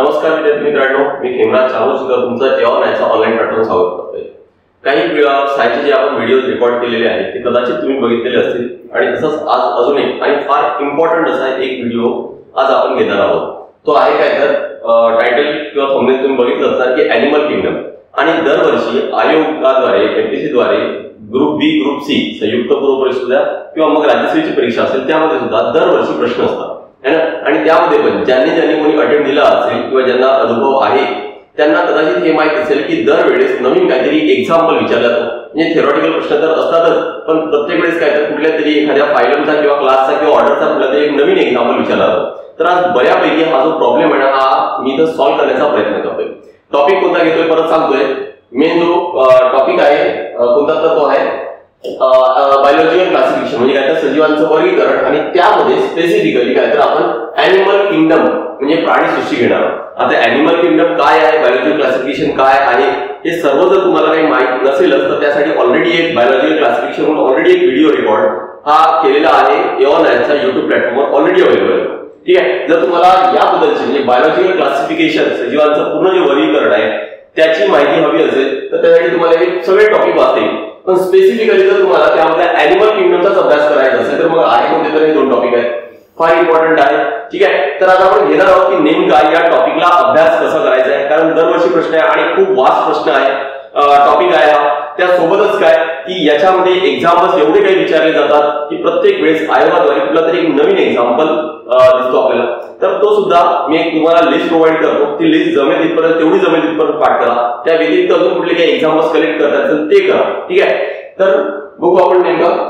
नमस्कार विद्यार्थी मित्रांनो, मी हेमराज चारोशीकर तुमचं एऑनआयच्या ऑनलाईन प्लॅटफॉर्म स्वागत करतोय। काही सायन्सचे जे आपण व्हिडिओज रेकॉर्ड केलेले आहेत ते कदाचित तुम्ही बघितलेले असतील आणि तसंच आज अजून एक आणि फार इम्पॉर्टंट असा एक व्हिडिओ आज आपण घेणार आहोत। तो आहे काय तर टायटल किंवा थंबनेल तुम्ही बघितलं असणार की ॲनिमल किंगडम। आणि दरवर्षी आयोगाद्वारे एमपीएससी द्वारे ग्रुप बी ग्रुप सी संयुक्त पूर्व परीक्षा किंवा मग राज्यसेवेची परीक्षा असेल त्यामध्ये सुद्धा दरवर्षी प्रश्न असतात है ना। आणि त्यामध्ये पण ज्यांनी कोणी अटेम्प्ट दिला असेल किंवा ज्यांना अनुभव आहे त्यांना कदाचित हे माहित असेल की दरवेळेस नवीन काहीतरी एक्झाम्पल विचारला जातो। म्हणजे थेरॉटिकल प्रश्न तर असतातच, पण प्रत्येक वेळेस काय तर कुठल्या तरी एखाद्या फायलमचा किंवा क्लासचा किंवा ऑर्डरचा कुठला तरी एक नवीन एक्झाम्पल विचारला जातो। तर आज बऱ्यापैकी हा जो प्रॉब्लेम आहे हा मी इथं सॉल्व्ह करण्याचा प्रयत्न करतोय। टॉपिक कोणता घेतोय परत सांगतोय। मेन जो टॉपिक आहे कोणता तर तो आहे बायोलॉजिकल क्लासिफिकेशन, म्हणजे काय तर सजीवांचं वर्गीकरण आणि त्यामध्ये स्पेसिफिकली काय तर आपण ॲनिमल किंगडम म्हणजे प्राणीसृष्टी घेणार आहोत। आता ॲनिमल किंगडम काय आहे, बायोलॉजिकल क्लासिफिकेशन काय आहे हे सर्व जर तुम्हाला काही माहित नसेलच तर त्यासाठी ऑलरेडी एक बायोलॉजिकल क्लासिफिकेशन म्हणून ऑलरेडी एक व्हिडिओ रेकॉर्ड हा केलेला आहे एऑनआयच्या YouTube प्लॅटफॉर्मवर ऑलरेडी अवेलेबल आहे। ठीक आहे, जर तुम्हाला याबद्दलचे म्हणजे बायोलॉजिकल क्लासिफिकेशन सजीवांचं पूर्ण जे वर्गीकरण आहे त्याची माहिती हवी असेल तर त्यासाठी तुम्हाला हे सगळे टॉपिक वाचते, पण स्पेसिफिकली जर तुम्हाला त्यामध्ये ॲनिमल किंगडमचाच अभ्यास करायचा असेल तर मग आहे कोणते तर हे दोन टॉपिक आहेत, फार इम्पॉर्टंट आहे। ठीक आहे, तर आता आपण घेणार आहोत की नेमका या टॉपिकला अभ्यास कसा करायचा आहे, कारण दरवर्षी प्रश्न आहे आणि खूप वास्ट प्रश्न आहे टॉपिक आहे हा। त्यासोबतच काय की याच्यामध्ये एक्झाम्पल्स एवढे काही विचारले जातात की प्रत्येक वेळेस आयोगाद्वारे कुठला तरी एक नवीन एक्झाम्पल दिसतो आपल्याला, तर तो सुद्धा मी एक तुम्हाला लिस्ट प्रोव्हाइड करतो। ती लिस्ट जमेल तिथपर्यंत तेवढी जमेल तिथपर्यंत पाठ करा, त्या व्यतिरिक्त अजून कुठले काही एक्झाम्पल्स कलेक्ट करता असेल ते करा। ठीक आहे, तर बघू आपण नेमकं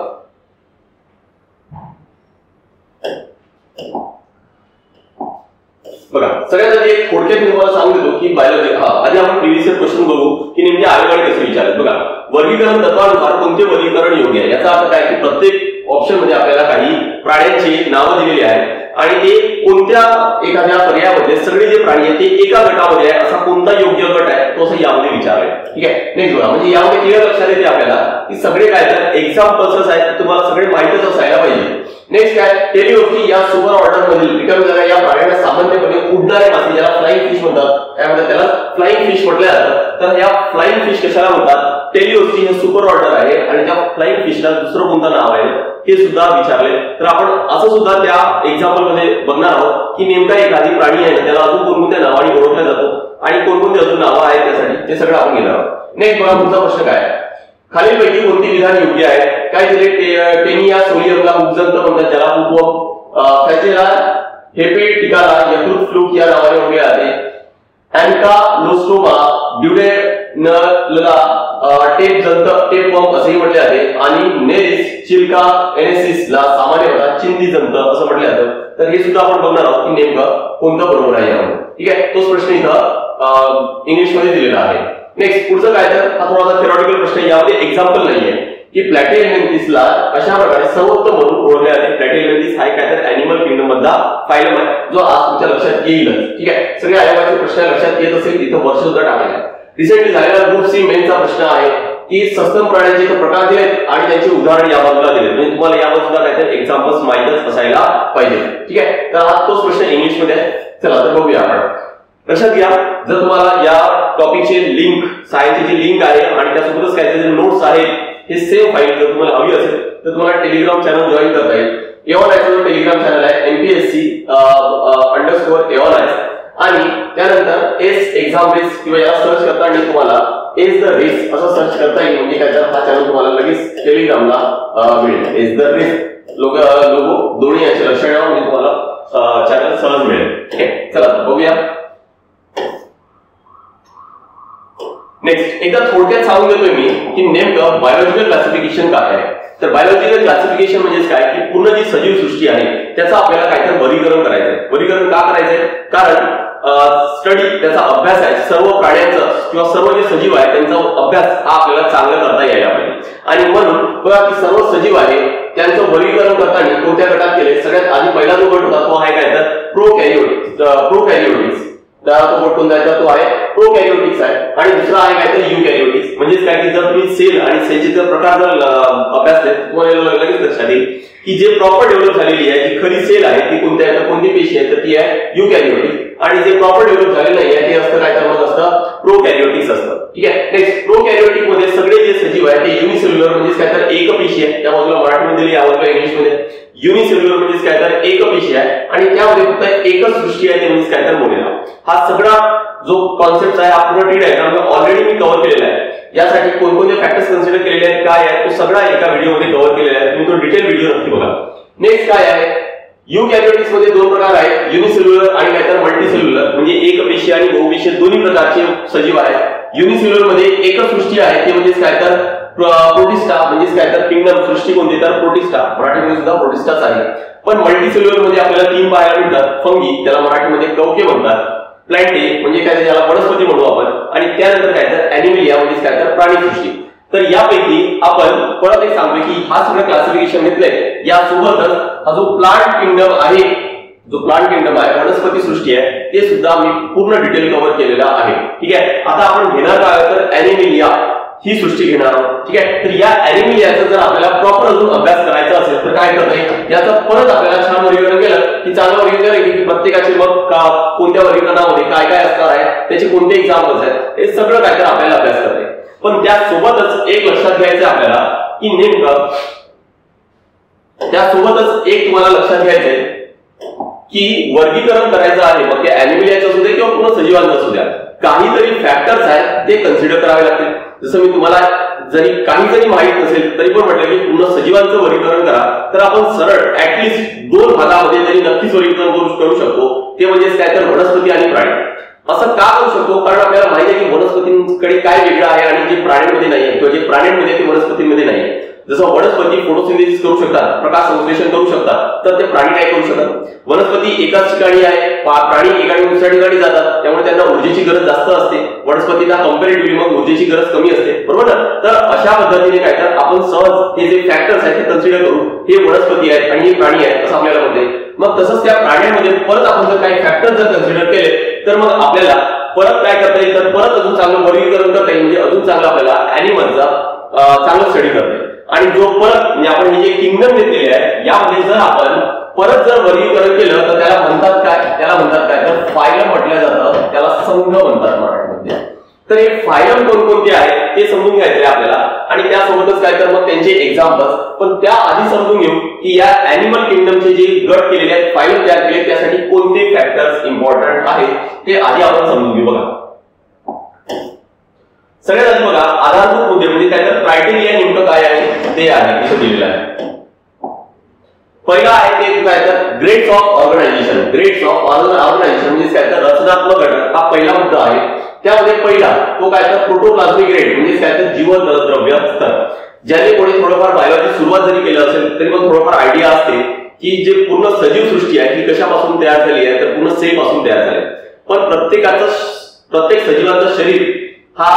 बघा। सगळ्यात आधी एक थोडक्यात मी तुम्हाला सांगू देतो की बायोलॉजी आधी आपण प्रिव्हियस इयर क्वेश्चन बघू की नेमके आयोगाने कसे विचारले। बघा, वर्गीकरण तत्वानुसार कोणते वर्गीकरण योग्य आहे याचा अर्थ काय की प्रत्येक ऑप्शन मध्ये आपल्याला काही प्राण्यांची नावं दिलेली आहेत आणि ते कोणत्या एखाद्या पर्यायामध्ये सगळे जे प्राणी आहेत ते एका गटामध्ये आहे असा कोणता योग्य गट आहे तो असं यामध्ये विचारलाय। ठीक आहे, नेक्स्ट बघा, म्हणजे यामध्ये क्लिअर लक्षात येते आपल्याला की सगळे काय तर एक्झाम्पल्स आहेत तुम्हाला सगळे माहितच असायला पाहिजे। नेक्स्ट काय टेलिओप्सी या सुपर ऑर्डर मधील रिटर्न झालेल्या या प्राण्यांना सामान्यपणे उडणारे मासे ज्याला फ्लाइंग फिश म्हणतात, त्यामध्ये त्याला फ्लाइंग फिश म्हटलं जातं। तर या फ्लाइंग फिश कशाला म्हणतात, टेलिओप्सी हे सुपर ऑर्डर आहे आणि त्या फ्लाइंग फिशला दुसरं कोणतं नाव आहे हे सुद्धा विचारले। तर आपण असं सुद्धा त्या एक्झाम्पल मध्ये बघणार आहोत की नेमका एखादी प्राणी आहे त्याला अजून कोणकोणत्या नावाने ओळखला जातो आणि कोणकोणती अजून नावं आहेत त्यासाठी ते सगळं आपण घेणार आहोत। नेक्स्ट बघा, पुढचा प्रश्न काय आहे, खालीलपैकी कोणती विधान योग्य आहे। काय दिले, टेनिया सोलियमला उपजंत म्हणतात ज्याला उपवम, फॅचेला हेपेटिकाला यकृत फ्लूक या नावाने ओळखले जाते। अँकालोस्टोमा ड्युडेनलला टेपवर्म असेही म्हटले जाते आणि नेरिस चिल्का एनेसिसला सामान्यतः चिंदी जंत असं म्हटले जातं। तर हे सुद्धा आपण बघणार आहोत की नेमकं कोणतं बरोबर आहे यामध्ये। ठीक आहे, तोच प्रश्न इथं इंग्लिश मध्ये दिलेला आहे। नेक्स्ट पुढचं काय तर हा थोडासा थेरॉटिकल प्रश्न आहे, यामध्ये एक्झाम्पल नाहीये की प्लॅटिहेल्मिंथिसला अशा प्रकारे सर्वोत्तम म्हणून ओळखले जाते। प्लॅटिहेल्मिंथिस हा काय तर ॲनिमल किंगडम मधला फायलम आहे जो आज तुमच्या लक्षात येईलच। ठीक आहे, सगळे आयोगाचे प्रश्न लक्षात येत असेल तिथं वर्ष सुद्धा टाकलेलं आहे। रिसेंटली झालेला ग्रुप सी मेनचा प्रश्न आहे की सस्तन प्राण्यांचे प्रकार दिलेत आणि त्यांची उदाहरण या बाजूला दिलेत, म्हणजे तुम्हाला या बाजूला काय तर एक्झाम्पल्स माहीतच असायला पाहिजे। ठीक आहे, तर हा तोच प्रश्न इंग्लिश मध्ये आहे। चला तर बघूया आपण। लक्षात घ्या, जर तुम्हाला या टॉपिकचे लिंक सायन्सची जी लिंक आहे आणि त्यासोबतच काय जे नोट्स आहेत हे सेम फाईल जर तुम्हाला हवी असेल तर तुम्हाला टेलिग्राम चॅनल जॉईन करता येईल। एऑनआयचा जो टेलिग्राम चॅनल आहे MPSC_एऑनआय आणि त्यानंतर एस एक्झाम रेस किंवा या सर्च करताना तुम्हाला एस द रेस असं सर्च करता येईल, म्हणजे काय हा चॅनल तुम्हाला लगेच टेलिग्रामला मिळेल। एस द रेस लोगो दोन्ही याचे लक्षात ठेवा म्हणजे तुम्हाला चॅनल सहज मिळेल। ठीक आहे, चला बघूया। नेक्स्ट एकदा थोडक्यात सांगून देतोय मी की नेमकं बायोलॉजिकल क्लासिफिकेशन काय आहे। तर बायोलॉजिकल क्लासिफिकेशन म्हणजे काय की पूर्ण जी सजीव सृष्टी आहे त्याचा आपल्याला काहीतरी वर्गीकरण करायचंय। वर्गीकरण का करायचंय, कारण स्टडी त्याचा अभ्यास आहे, सर्व प्राण्यांचा किंवा सर्व जे सजीव आहे त्यांचा अभ्यास हा आपल्याला चांगला करता यायला पाहिजे। आणि म्हणून बघा की सर्व सजीव आहे त्यांचं वर्गीकरण करताना कोणत्या गटात केले, सगळ्यात आधी पहिला जो गट होता तो आहे काय तर प्रोकॅरियोटिक्स। तो गट कोणता आहे तो आहे प्रोकॅरियोटिक्स आहे. आणि दुसरा आहे काय तर युकॅरियोटिक्स. म्हणजेच काय की जर तुम्ही सेल आणि सेलचे जर प्रकार जर अभ्यासले तुम्हाला लगेच लक्षात येईल की जे प्रॉपर डेव्हलप झालेली आहे जी खरी सेल आहे ती कोणती आहे तर कोणती पेशी आहे तर ती आहे युकॅरियोटिक्स. आणि जे प्रॉपर डेव्हलप झालेलं नाही आहे ते असतं काय तर मग असतं प्रोकॅरियोटिक्स असतं. ठीक आहे. नेक्स्ट प्रोकॅरियोटिक मध्ये सगळे जे सजीव आहेत ते युनिसेल्युलर म्हणजेच काय तर एकपेशी आहे. त्या बाजूला मराठीमध्ये दिली या बाजूला इंग्लिशमध्ये युनिसेल्युलर म्हणजेच काय तर एकपेशी आहे आणि त्यामध्ये फक्त एकच सृष्टी आहे ते म्हणजेच काय तर मोनेरा. हा सगळा जो कॉन्सेप्ट आहे हा पूर्ण टी डायग्राम ऑलरेडी मी कव्हर केलेला आहे. यासाठी कोणकोणते फॅक्टर्स कन्सिडर केलेले आहेत काय आहे तो सगळा एका व्हिडिओमध्ये कव्हर केलेला आहे. तुम्ही तो डिटेल व्हिडिओ नक्की बघा. नेक्स्ट काय आहे युकॅरियोटिक्स मध्ये दोन प्रकार आहेत युनिसेल्युलर आणि काय तर मल्टीसेल्युलर. म्हणजे एकपेशी आणि बहुपेशीय दोन्ही प्रकारचे सजीव आहेत. युनिसेल्युलर मध्ये एकच सृष्टी आहे ते म्हणजेच काय तर प्रोटिस्टा म्हणजेच काय तर किंगडम सृष्टी कोणती तर प्रोटिस्टा मराठीमध्ये सुद्धा प्रोटिस्टाच आहे. पण मल्टीसेल्युलर मध्ये आपल्याला तीन पाहायला मिळतात. फंगी त्याला मराठीमध्ये कवके म्हणतात. प्लॅन्टे म्हणजे काय त्याला वनस्पती म्हणू आपण. आणि त्यानंतर काय तर ॲनिमलिया म्हणजेच काय तर प्राणी सृष्टी. तर यापैकी आपण परत एक सांगतो की हा सगळं क्लासिफिकेशन घेतलंय यासोबतच हा जो प्लांट किंगडम आहे वनस्पती सृष्टी आहे ते सुद्धा मी पूर्ण डिटेल कव्हर केलेला आहे. ठीक आहे. आता आपण घेणार काय तर ॲनिमलिया ही सृष्टी घेणार आहोत. ठीक आहे. तर या ॲनिमलियाचा जर आपल्याला प्रॉपर अजून अभ्यास करायचा असेल तर काय करता येईल याचा परत आपल्याला छान वर्गीकरण केलं की चांगलं वर्गीकरण आहे की प्रत्येकाचे मग कोणत्या वर्गीकरणामध्ये काय काय असणार आहे त्याचे कोणते एक्झाम्पल्स आहेत हे सगळं काय तर आपल्याला अभ्यास करता येईल. पण त्यासोबतच एक लक्षात घ्यायचं आपल्याला की नेमकं त्यासोबतच एक तुम्हाला लक्षात घ्यायचंय की वर्गीकरण करायचं आहे मग ते ॲनिमलियाचं असू दे किंवा पूर्ण सजीवांचं असू द्या काहीतरी फॅक्टर्स आहेत ते कन्सिडर करावे लागतील. जसं मी तुम्हाला जरी काही जरी माहित नसेल तरी पण म्हटलं की पूर्ण सजीवांचं वर्गीकरण करा तर आपण सरळ ऍटलिस्ट दोन भागामध्ये तरी नक्कीच वर्गीकरण करू शकतो. ते म्हणजे काय तर वनस्पती आणि प्राणी. असं का करू शकतो कारण आपल्याला माहिती आहे की वनस्पतींकडे काय वेगळं आहे आणि जे प्राण्यांमध्ये नाही किंवा जे प्राण्यांमध्ये ते वनस्पतींमध्ये नाही. जसं वनस्पती फोटोसिंथेसिस करू शकतात प्रकाश संश्लेषण करू शकतात तर ते प्राणी काय करू शकतात. वनस्पती एकाच ठिकाणी आहे प्राणी एका दुसऱ्या ठिकाणी जातात त्यामुळे त्यांना ऊर्जेची गरज जास्त असते. वनस्पतींना कंपॅरेटिव्हली मग ऊर्जेची गरज कमी असते बरोबर ना. तर अशा पद्धतीने काय तर आपण सहज हे जे फॅक्टर्स आहेत ते कन्सिडर करू हे वनस्पती आहेत आणि हे प्राणी आहेत असं आपल्याला म्हणते. मग तसंच त्या प्राण्यांमध्ये परत आपण जर काही फॅक्टर्स जर कन्सिडर केले तर मग आपल्याला परत काय करता येईल तर परत अजून चांगलं वर्गीकरण करता येईल. म्हणजे अजून चांगलं आपल्याला ॲनिमलचा चांगलं स्टडी करता येईल. आणि जो परत म्हणजे आपण हे जे किंगडम घेतलेले आहे यामध्ये जर आपण परत जर वर्गीकरण केलं तर त्याला म्हणतात काय तर फायलम म्हटलं जातं. त्याला संघ म्हणतात मराठीमध्ये. तर हे फायलम कोणकोणते आहेत ते समजून घ्यायचे आपल्याला आणि त्यासोबतच काय तर मग त्यांचे एक्झाम्पल्स. पण त्या आधी समजून घेऊ की या ॲनिमल किंगडमचे जे गट केलेले आहेत फायलम तयार केले त्यासाठी कोणते फॅक्टर्स इम्पॉर्टंट आहेत ते आधी आपण समजून घेऊ. बघा सगळ्यात आधी बघा आधारभूत मुद्दे म्हणजे काय तर क्रायटेरिया नेमकं काय आहे ते आहे इथे दिलेलं आहे. पहिला आहे ते काय तर grades of organisation. Grades of organisation म्हणजे काय तर रचनात्मक घटक हा पहिला मुद्दा आहे. त्यामध्ये पहिला तो काय तर प्रोटोप्लाझ्मिक ग्रेड म्हणजे काय तर जीवद्रव्य स्तर. ज्याने कोणी थोडंफार बायोलॉजी सुरुवात जरी केलं असेल तरी पण थोडंफार आयडिया असते की जे पूर्ण सजीव सृष्टी आहे ही कशापासून तयार झाली आहे तर पूर्ण सेल पासून तयार झाली. पण प्रत्येक सजीवाचं शरीर हा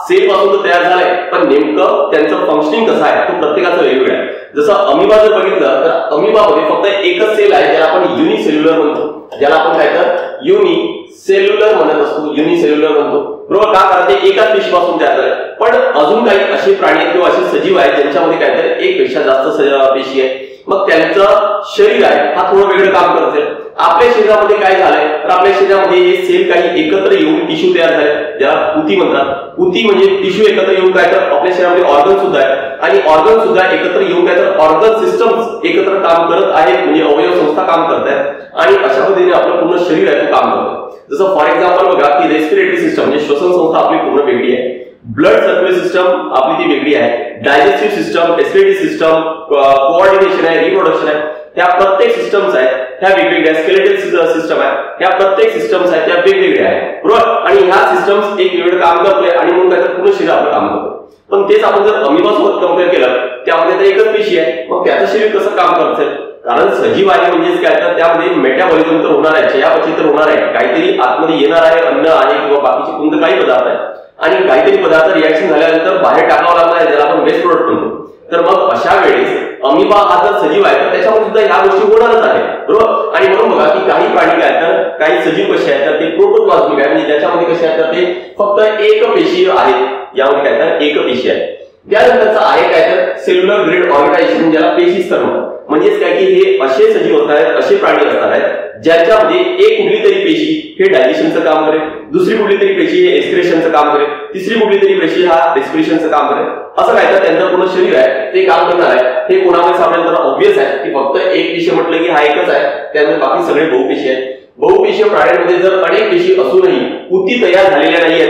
सेल पासून तयार झालाय पण नेमकं त्यांचं फंक्शनिंग कसं आहे तो प्रत्येकाचं वेगवेगळं आहे. जसं अमिबा जर बघितलं तर अमिबामध्ये फक्त एकच सेल आहे ज्याला आपण युनिसेल्युलर म्हणतो. ज्याला आपण काय तर युनिसेल्युलर म्हणत असतो युनिसेल्युलर म्हणतो बरोबर का कारण ते एकाच पेशीपासून तयार झाले. पण अजून काही असे प्राणी किंवा असे सजीव आहेत ज्यांच्यामध्ये काय तर एक पेक्षा जास्त पेशी आहे मग त्यांचं शरीर आहे हा थोडं वेगळं काम करत असेल. आपल्या शरीरामध्ये काय झालंय तर आपल्या शरीरामध्ये हे सेल काही एकत्र येऊन टिश्यू तयार झाले ज्याला ऊती म्हणतात. ऊती म्हणजे टिश्यू एकत्र येऊन काय तर आपल्या शरीरामध्ये ऑर्गन सुद्धा आहे आणि ऑर्गन सुद्धा एकत्र येऊन काय तर ऑर्गन सिस्टम्स एकत्र काम करत आहेत म्हणजे अवयव संस्था काम करत आहेत आणि अशा पद्धतीने आपलं पूर्ण शरीर आहे तो काम करतं. जसं फॉर एक्झाम्पल बघा की रेस्पिरेटरी सिस्टम म्हणजे श्वसन संस्था आपली पूर्ण वेगळी आहे. ब्लड सर्क्युलेटरी सिस्टम आपली ती वेगळी आहे. Digestive system acidity system coordination आहे रिप्रोडक्शन आहे ह्या प्रत्येक सिस्टम्स आहेत ह्या वेगवेगळ्या. स्केलेटल सिस्टम आहे ह्या प्रत्येक सिस्टम्स आहेत त्या वेगवेगळ्या आहेत बरोबर. आणि ह्या सिस्टम्स एक वेगळं काम करतोय आणि म्हणून काय तर पूर्ण शरीर आपलं काम करतं. पण तेच आपण जर अमिबासोबत कम्पेअर केलं त्यामध्ये तर एकच पेशी आहे मग त्याचं शरीर कसं काम करत असेल कारण सजीव आहे म्हणजेच काय तर त्यामध्ये मेटाबॉलिझम तर होणार आहे चयापचय तर होणार आहे काहीतरी आतमध्ये येणार आहे अन्न आहे किंवा बाकीचे कोणते काही पदार्थ आहेत आणि काहीतरी पदार्थ रिॲक्शन झाल्यानंतर बाहेर टाकावा लागणार आहे ज्याला आपण वेस्ट प्रोडक्ट म्हणतो. तर मग अशा वेळेस अमिबा हा जर सजीव आहे तर त्याच्यामध्ये सुद्धा ह्या गोष्टी होणारच आहे, बरोबर. आणि म्हणून बघा की काही प्राणी काय तर काही सजीव कसे आहेत तर ते प्रोटोप्लाझ्मिक आहे, म्हणजे ज्याच्यामध्ये कसे आहेत तर ते फक्त एकपेशीय आहेत, यामध्ये काय तर एकपेशीय आहे. त्यानंतरचा आहे काय तर सेल्युलर ग्रेड ऑर्गनायझेशन, ज्याला पेशी स्तर म्हणतात. म्हणजेच काय की हे असे सजीव असणार आहेत, असे प्राणी असणार आहेत ज्याच्यामध्ये एक कुठली तरी पेशी हे डायजेशनचं काम करेल, दुसरी कुठली तरी पेशी हे एक्सक्रेशनचं काम करेल, तिसरी कुठली तरी पेशी हा रेस्पिरेशनचं काम करेल. असं काय तर त्यांचं पूर्ण शरीर आहे ते काम करणार आहे. हे कोणामध्ये सापडेल तर ऑब्व्हियस आहे की फक्त एक पेशी म्हटलं की हा एकच आहे, त्यानंतर बाकी सगळे बहुपेशी आहेत. बहुपेशीय प्राण्यांमध्ये जर अनेक पेशी असूनही ऊती तयार झालेल्या नाहीयेत,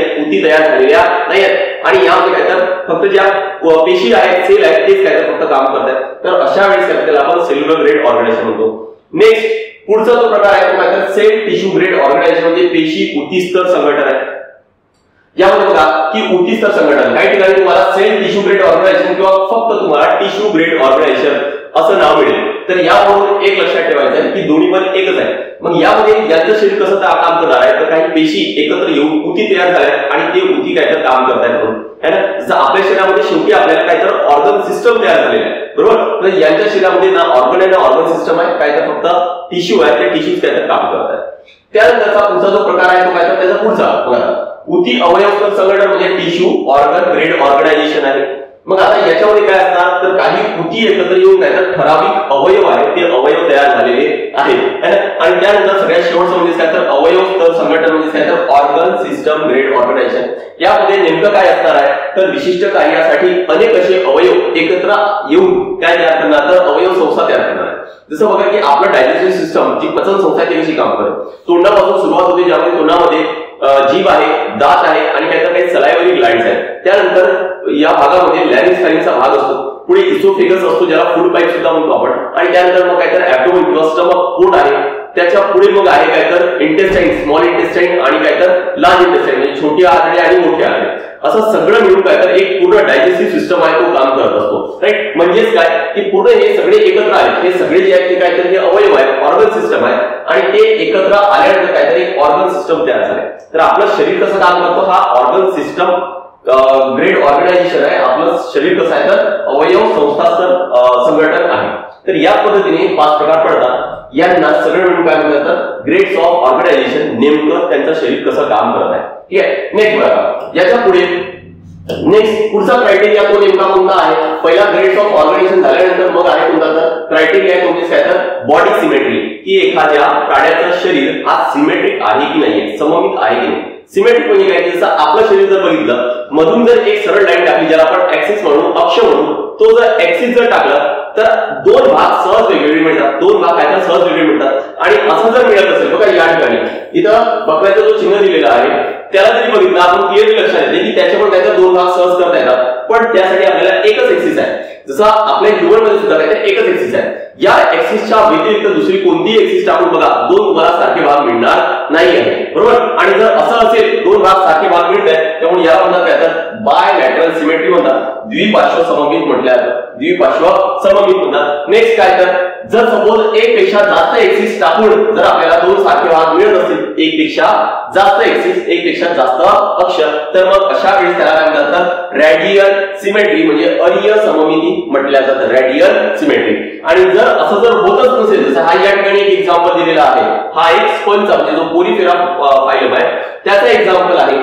आणि यामध्ये काय तर फक्त ज्या पेशी आहेत, सेल आहेत, तेच काय तर फक्त काम करतात. तर अशा वेळेस काय त्याला आपण सेल्युलर ग्रेड ऑर्गनायझेशन म्हणतो. नेक्स्ट पुढचा जो प्रकार आहे तो काय तर सेल टिश्यू ग्रेड ऑर्गनायझेशन, म्हणजे पेशी ऊती स्तर संघटन आहे. यामध्ये बघा की ऊती स्तर संघटन काही ठिकाणी तुम्हाला सेल टिश्यू ग्रेड ऑर्गनायझेशन किंवा फक्त तुम्हाला टिश्यू ग्रेड ऑर्गनायझेशन असं नाव मिळेल. तर यावरून एक लक्षात ठेवायचं आहे की दोन्ही पण एकच आहे. मग यामध्ये यांचं शरीर कसं काम करणार आहे तर काही पेशी एकत्र येऊन ऊती तयार झाल्या आणि ते ऊती काय तर काम करतायत म्हणून है ना. जसं आपल्या शरीरामध्ये शेवटी आपल्याला काय तर ऑर्गन सिस्टम तयार झालेलं आहे, बरोबर. तर यांच्या शरीरामध्ये ना ऑर्गन आहे ना ऑर्गन सिस्टम आहे, काय तर फक्त टिश्यू आहे, ते टिश्यूज काय तर काम करतात. त्यानंतरचा पुढचा जो प्रकार आहे तो काय तर त्याचा पुढचा बघा ऊती अवयव स्तर संघटन, म्हणजे टिश्यू ऑर्गन ग्रेड ऑर्गनायझेशन आहे. मग आता याच्यामध्ये काय असणार तर काही ऊती एकत्र येऊन काय तर ठराविक अवयव आहेत, ते अवयव तयार झालेले आहेत. आणि त्यानंतर सगळ्यात शेवटचं म्हणजे काय तर अवयव स्तर संघटन, म्हणजे काय तर ऑर्गन सिस्टम ग्रेड ऑर्गनायझेशन. यामध्ये नेमकं काय असणार आहे तर विशिष्ट कार्यासाठी अनेक असे अवयव एकत्र येऊन काय तयार करणार तर अवयव संस्था तयार करणार आहे. जसं बघा की आपलं डायजेस्टिव्ह सिस्टम जी पचन संस्था ती कशी काम करते. तोंडापासून सुरुवात होते, ज्यामध्ये तोंडामध्ये जीभ आहे, दात आहे आणि काय तर काही सलायवरी ग्लँड्स आहेत. त्यानंतर या भागामध्ये लॅरिंक्स भाग असतो, पुढे इसोफेगस असतो ज्याला फूड पाईप सुद्धा म्हणतो आपण, आणि त्यानंतर मग काय तर ॲब्डोमेन किंवा स्टमक पोट आहे. त्याच्या पुढे मग आहे काय तर इंटेस्टाईन, स्मॉल इंटेस्टाईन आणि काय तर लार्ज इंटेस्टाईन, म्हणजे छोटी आतडे आणि मोठी आतडे. असं सगळं मिळून काय तर एक पूर्ण डायजेस्टिव्ह सिस्टम आहे तो काम करत असतो, राईट. म्हणजेच काय की पूर्ण हे सगळे एकत्र आहेत, हे सगळे जे आहेत ते काय तर हे अवयव आहेत, ऑर्गन सिस्टम आहे, आणि ते एकत्र आल्यानंतर काहीतरी एक ऑर्गन सिस्टम तयार झाले. तर आपलं शरीर कसं काम करतो, हा ऑर्गन सिस्टम ग्रेड ऑर्गनायझेशन आहे. आपलं शरीर कसं आहे तर अवयव संस्था संघटन आहे. तर या पद्धतीने 5 प्रकार पडतात. यांना सगळं मिळून काय म्हणतात ग्रेड्स ऑफ ऑर्गनायझेशन, नेमकं त्यांचं शरीर कसं काम करत आहे. ठीक आहे. नेक्स्ट बघा याच्या पुढे नेक्स्ट पुढचा क्रायटेरिया तो नेमका कोणता आहे. पहिला ग्रेड्स ऑफ ऑर्गनायझेशन झाल्यानंतर मग आहे कोणता तर क्रायटेरिया आहे म्हणजे काय तर बॉडी सिमेट्री, की एखाद्या प्राण्याचं शरीर हा सिमेट्रिक आहे की नाहीये, सममित आहे की नाही. सिमेट्रिक म्हणजे काय, जसं आपलं शरीर जर बघितलं मधून जर एक सरळ लाईन टाकली ज्याला आपण ऍक्सिस म्हणू, अक्ष म्हणू, तो जर ऍक्सिस जर टाकला तर 2 भाग सहज वेगवेगळे मिळतात, 2 भाग काय तर सहज वेगळे मिळतात. आणि असं जर मिळत असेल बघा या ठिकाणी इथं बकऱ्याचा जो चिन्ह दिलेला आहे त्याला जरी बघितलं आपण क्लिअरली लक्षात येते की त्याचे पण काय तर 2 भाग सहज करता येतात, पण त्यासाठी आपल्याला एकच ऍक्सिस आहे. जसं आपल्या ह्युमन मध्ये सुद्धा काय तर एकच ऍक्सिस आहे. या ऍक्सिसच्या व्यतिरिक्त दुसरी कोणतीही ऍक्सिस टाकून बघा 2 तुम्हाला सारखे भाग मिळणार नाही आहे, बरोबर. आणि जर असं असेल 2 भाग सारखे भाग मिळत आहेत त्यामुळे याला म्हणतात काय तर बायलॅटरल सिमेट्री म्हणतात, द्विपार्श्व सममित म्हटलं जातं, द्विपार्श्व सममित म्हणतात. नेक्स्ट काय तर जर सपोज एक पेक्षा जास्त ऍक्सिस टाकून जर आपल्याला 2 सारखे भाग मिळत असतील, एक पेक्षा जास्त ऍक्सिस, एक पेक्षा जास्त अक्ष, तर मग अशा वेळेस त्याला काय म्हणतात रॅडियल सिमेट्री, म्हणजे अरीय सममिती म्हटलं जातं, रॅडियल सिमेट्री. आणि जर असं जर होतच नसेल, जसं हा या ठिकाणी एक एक्झाम्पल दिलेला आहे, हा एक स्पंजचा म्हणजे जो पोरिफेरा फायलम आहे त्याचा एक्झाम्पल आहे.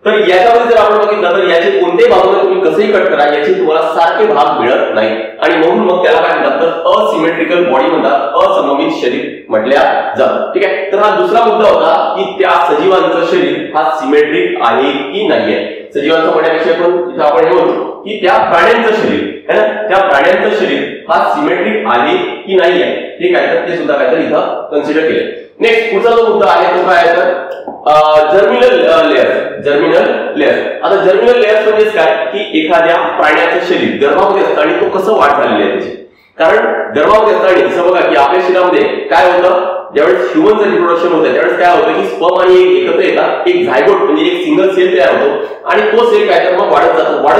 तर याच्यामध्ये जर आपण बघितलं तर याचे कोणत्याही बाजूने तुम्ही कसंही कट करा याचे तुम्हाला सारखे भाग मिळत नाही, आणि म्हणून मग त्याला काय म्हणतात तर असिमेट्रिकल बॉडी म्हणतात, असममित शरीर म्हटल्या जातं. ठीक आहे. तर हा दुसरा मुद्दा होता की त्या सजीवांचं शरीर हा सिमेट्रिक आहे की नाहीये. सजीवांचं म्हणण्यापेक्षा पण इथं आपण हे म्हणतो की त्या प्राण्यांचं शरीर है ना, त्या प्राण्यांचं शरीर हा सिमेट्रिक आहे की नाही आहे हे काय तर ते सुद्धा काय तर इथं कन्सिडर केलं. नेक्स्ट पुढचा जो मुद्दा आहे तो काय तर जर्मिनल लेअर्स. जर्मिनल लेअर्स, आता जर्मिनल लेअर्स म्हणजे काय की एखाद्या प्राण्याचं शरीर गर्भामध्ये असतं आणि तो कसं वाढ झालेली आहे त्याची. कारण गर्भामध्ये असताना जसं बघा की आपल्या शरीरामध्ये काय होतं, ज्यावेळेस ह्युमनचं रिप्रोडक्शन होतं त्यावेळेस काय होतं की स्पर्म आणि एग एकत्र येतात, एक झायगोट म्हणजे एक सिंगल सेल तयार होतो, आणि तो सेल काय तर मग वाढत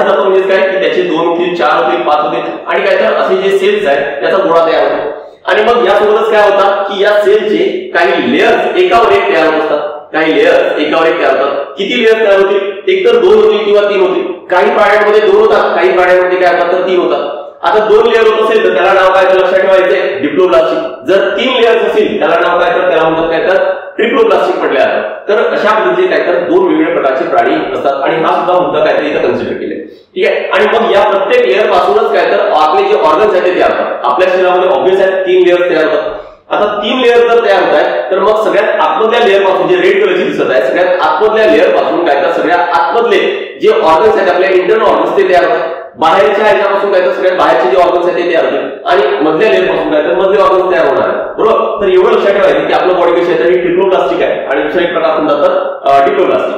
जातो म्हणजे काय की त्याचे 2 होतील, 4 होतील, 5 होतील, आणि काय तर असे जे सेल्स आहेत त्याचा गोळा तयार होतो. आणि मग यासोबतच काय होतं की या सेलचे काही लेयर्स एकावर एक तयार होत असतात, काही लेयर्स एकावर एक तयार होतात. किती लेयर्स तयार होतील, एक तर 2 होतील किंवा 3 होतील. काही प्राण्यांमध्ये 2 होतात, काही प्राण्यांमध्ये काय होतात तर 3 होतात. आता 2 लेअर होत असेल तर त्याला नाव काय तर लक्षात ठेवायचंय डिप्लोब्लास्टिक. जर 3 लेअर्स असतील त्याला नाव काय तर त्याला म्हणतात काय तर ट्रिप्लोब्लास्टिक म्हटले जातात. तर अशा पद्धतीचे काय तर 2 वेगवेगळ्या प्रकारचे प्राणी असतात आणि हा सुद्धा मुद्दा काय तर इथं कन्सिडर केले. ठीक आहे. आणि मग या प्रत्येक लेअर पासूनच काय तर आपले जे ऑर्गन्स आहेत ते तयार होतात. आपल्या शरीरामध्ये ऑब्वियस आहे 3 लेअर तयार होतात. आता 3 लेअर जर तयार होत आहेत तर मग सगळ्यात आतमधल्या लेअर पासून जे रेड कलरची दिसत आहे सगळ्यात आतमधल्या लेअर पासून काय तर सगळ्यात आतमधले जे ऑर्गन्स आहेत आपल्या इंटरनल ऑर्गन्स ते तयार होतात. बाहेरच्या ह्याच्यापासून काय तर सगळ्यात बाहेरचे जे ऑर्गन्स आहेत ते तयार होतील आणि मधल्या लेअर पासून काय तर मधले ऑर्गन्स तयार होणार आहेत. बरोबर. तर एवढं लक्षात ठेवायचं की आपलं बॉडी कशी आहे तर ही ट्रिप्लोब्लास्टिक आहे आणि दुसरा एक प्रकार कोणता तर डिप्लोब्लास्टिक.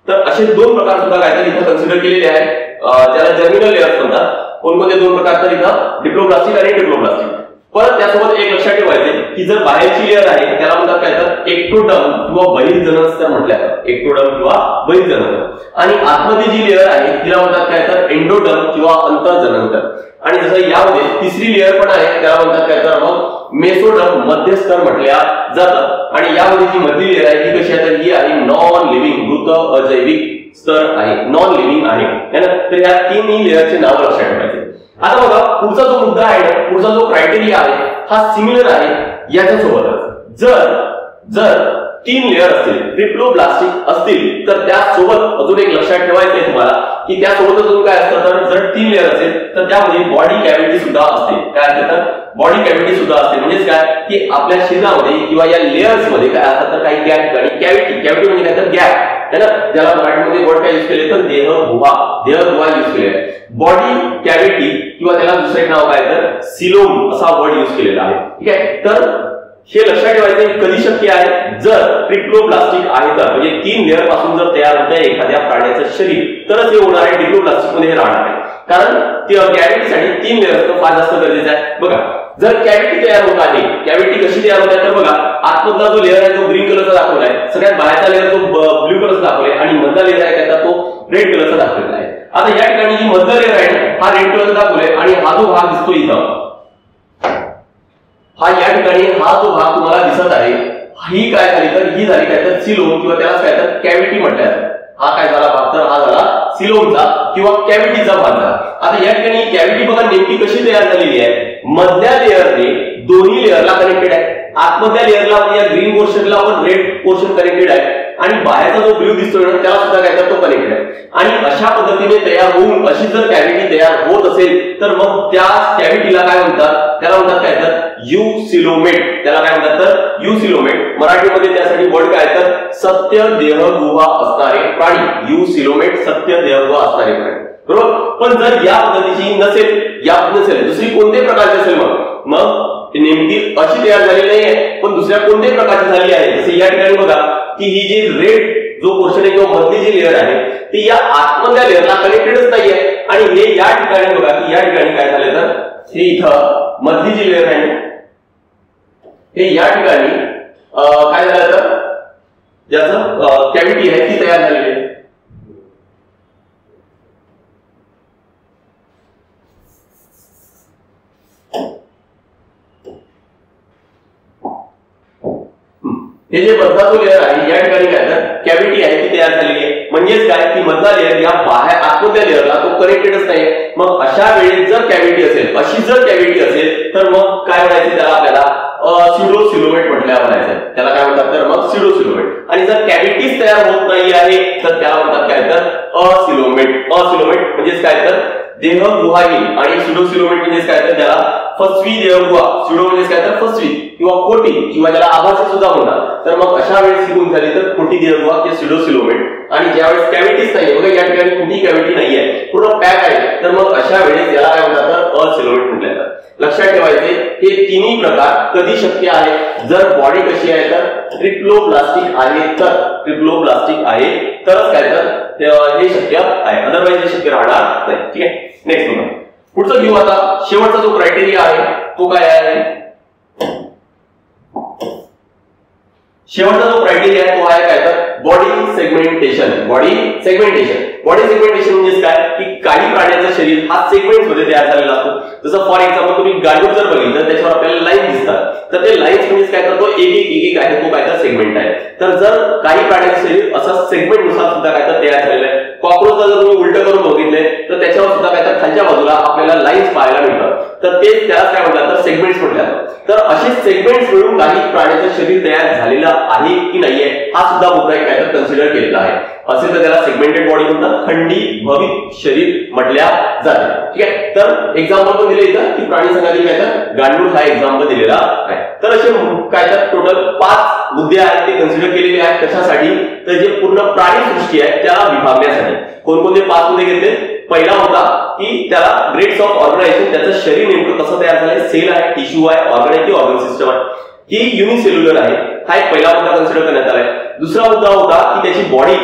तर असे 2 प्रकार सुद्धा काय तर इथं कन्सिडर केलेले आहेत ज्याला जर्मिनल लेअर्स म्हणतात. कोणकोणते 2 प्रकार तर इथं डिप्लोब्लास्टिक आणि ट्रिप्लोब्लास्टिक. पण त्यासोबत एक लक्षात ठेवायचे की जर बाहेरची लेअर आहे त्याला म्हणतात काय तर एक्टोडर्म किंवा बहिर्जनन तर म्हटलं जातं. एक्टोडर्म किंवा बहिर्जनन. आणि आतमध्ये जी लेअर आहे तिला म्हणतात काय तर एंडोडर्म किंवा अंतर्जनन. आणि जसं यामध्ये तिसरी लेअर पण आहे त्याला म्हणतात काय तर मग मेसोडर्म मध्यस्तर म्हटल्या जातं. आणि यामध्ये जी मधली लेअर आहे ही कशी आहे तर ही आहे नॉन लिव्हिंग मृत अजैविक स्तर आहे. नॉन लिव्हिंग आहे. तर या 3 लेअरचे नाव लक्षात ठेवायचे. आता बघा पुढचा जो मुद्दा आहे ना पुढचा जो क्रायटेरिया आहे हा सिमिलर आहे याच्यासोबतच. जर 3 लेअर असतील ट्रिप्लोब्लास्टिक असतील तर त्यासोबत अजून एक लक्षात ठेवायचंय तुम्हाला की त्यासोबतच अजून काय असतं तर जर 3 लेअर असेल तर त्यामध्ये बॉडी कॅव्हिटी सुद्धा असते. काय असते तर बॉडी कॅव्हिटी सुद्धा असते. म्हणजेच काय की आपल्या शरीरामध्ये किंवा या लेअर्स मध्ये काय असतात तर काही त्या ठिकाणी कॅव्हिटी म्हणजे काय तर गॅप है ना. ज्याला मराठीमध्ये वर्ड काय यूज केले तर देहगुहा यूज केले. बॉडी कॅव्हिटी किंवा त्याला दुसरे नाव काय तर सिलोम असा वर्ड यूज केलेला आहे. ठीक आहे. तर हे लक्षात ठेवायचं कधी शक्य आहे जर ट्रिप्लोब्लास्टिक आहे तर म्हणजे 3 लेअर पासून जर तयार होत आहे एखाद्या प्राण्याचं शरीर तरच हे होणार आहे. डिप्लोब्लास्टिक मध्ये हे राहणार आहे कारण कॅव्हिटीसाठी 3 लेअर असणं फार जास्त गरजेचं आहे. बघा जर कॅव्हिटी तयार होत आहे कॅव्हिटी कशी तयार होत आहे तर बघा आतमधला जो लेअर आहे तो ग्रीन कलरचा दाखवला आहे. सगळ्यात बाहेरचा लेअर तो ब्ल्यू कलरचा दाखवला आहे आणि मधला लेअर आहे त्याचा तो रेड कलरचा दाखवलेला आहे. आता या ठिकाणी जी मधला लेअर आहे हा रेड कलरचा दाखवलाय आणि हा जो भाग दिसतो इथं हा या ठिकाणी हा जो भाग तुम्हाला दिसत आहे ही काय झाली तर ही झाली काय तर सिलोम किंवा त्याला काय तर कॅव्हिटी म्हटलं. हा काय झाला भाग तर हा झाला सिलोमचा किंवा कॅव्हिटीचा भाग झाला. आता या ठिकाणी कॅव्हिटी बघा नेमकी कशी तयार झालेली आहे. मधल्या लेअरने दोन्ही लेअरला कनेक्टेड आहे. आतमधल्या लेअरला म्हणजे या ग्रीन पोर्शनला पण रेड पोर्शन कनेक्टेड आहे आणि बाहेरचा जो ब्ल्यू दिसतोय ना त्याला सुद्धा काय तर तो कनेक्टेड आहे. आणि अशा पद्धतीने तयार होऊन अशी जर कॅव्हिटी तयार होत असेल तर मग त्या कॅव्हिटीला काय म्हणतात त्याला म्हणतात काय तर युसिलोमेट. त्याला काय म्हणतात तर युसिलोमेट. मराठीमध्ये त्यासाठी वर्ड काय तर सत्य देहगुहा असणारे प्राणी. युसिलोमेट सत्य देहगुहा असणारे प्राणी. बरोबर. पण जर या पद्धतीची नसेल दुसरी कोणत्याही प्रकारची असेल मग नेमकी अशी तयार झालेली नाहीये पण दुसऱ्या कोणत्याही प्रकारची झाली आहे. जसे या ठिकाणी बघा की ही जी रेड जो पोर्शन आहे किंवा मधली जी लेअर आहे ती या आतमधल्या लेअरला कनेक्टेडच नाहीये आणि हे या ठिकाणी बघा की या ठिकाणी काय झालं तर हे इथं मधली जी लेअर आहे हे या ठिकाणी काय झालं तर ज्याचं कॅव्हिटी आहे ती तयार झालेली आहे. हे जे मधला जो लेअर आहे या ठिकाणी काय तर कॅव्हिटी आहे ती तयार झालेली आहे. म्हणजेच काय की मधला लेअर या बाहेर आतमधल्या लेअरला तो कनेक्टेडच नाही. मग अशा वेळेस जर कॅव्हिटी असेल अशी जर कॅव्हिटी असेल तर मग काय म्हणायचं त्याला आपल्याला स्युडोसिलोमेट म्हणायचं. त्याला काय म्हणतात तर मग स्युडोसिलोमेट. आणि जर कॅव्हिटीज तयार होत नाही आहे तर त्याला म्हणतात काय तर असिलोमेट. म्हणजेच काय तर देहगुहाहीन आणि स्युडोसिलोमेट म्हणजेच काय तर त्याला फसवी देहगुहा. स्युडो म्हणजे काय तर फसवी किंवा खोटी किंवा ज्याला आभासी सुद्धा म्हणतात. तर मग अशा वेळेस ही झाली तर खोटी देहगुहा किंवा स्युडोसिलोमेट. आणि ज्यावेळेस कॅव्हिटीच नाहीये बघा या ठिकाणी कोणती कॅव्हिटी नाहीये पूर्ण पॅक आहे तर मग अशा वेळेस याला काय म्हणतात तर असिलोमेट म्हटलं जातं. लक्षात ठेवायचे हे तिन्ही प्रकार कधी शक्य आहे जर बॉडी कशी आहे तर ट्रिप्लोब्लास्टिक आहे तरच काय तर हे शक्य आहे. अदरवाईज हे शक्य राहणार नाही. ठीक आहे. नेक्स्ट बघा पुढचं घेऊ. आता शेवटचा जो क्रायटेरिया आहे तो काय आहे. शेवटचा जो क्रायटेरिया आहे तो आहे काय तर बॉडी सेगमेंटेशन म्हणजे काय की काही प्राण्याचं शरीर हा सेगमेंट मध्ये तयार झालेला असतो. जसं फॉर एक्झाम्पल तुम्ही गाडीवर जर बघितलं त्याच्यावर आपल्याला लाईन दिसतात तर ते लाईन्स म्हणजे काय तर तो एक आहे तो काय तर सेगमेंट आहे. तर जर काही प्राण्याचं शरीर असं सेगमेंट नुसार सुद्धा काय तर तयार झालेलं आहे. कॉक्रोचला जर तुम्ही उलट करून बघितले तर त्याच्यावर सुद्धा काय तर खाली खालच्या बाजूला आपल्याला लाईन्स पाहायला मिळतात, तर तेच त्याला काय म्हणतात तर सेगमेंट्स म्हटलं. तर असे सेगमेंट्स मिळून काही प्राण्याचं शरीर तयार झालेलं आहे की नाहीये हा सुद्धा मुद्दा काय तर कन्सिडर केलेला आहे. असेल तर त्याला सेगमेंटेड बॉडी म्हणतात, खंडीभवित शरीर म्हटल्या जाते. ठीक आहे. तर एक्झाम्पल पण दिले इथं की प्राणी संघातील काय तर गांडूळ हा एक्झाम्पल दिलेला आहे. तर असे काय तर टोटल 5 मुद्दे आहेत ते कन्सिडर केलेले आहेत. कशासाठी तर जे पूर्ण प्राणी सृष्टी आहे त्याला विभागण्यासाठी. कोणकोणते 5 मुद्दे घेतले? पहिला होता की त्याला ग्रेड्स ऑफ ऑर्गनायझेशन, त्याचं शरीर नेमकं कसं तयार झालंय, सेल आहे, टिश्यू आहे, ऑर्गन आहे की ऑर्गन सिस्टम आहे, की युनिसेल्युलर आहे, हा एक पहिला मुद्दा कन्सिडर करण्यात आलाय. दुसरा मुद्दा होता की त्याची बॉडी,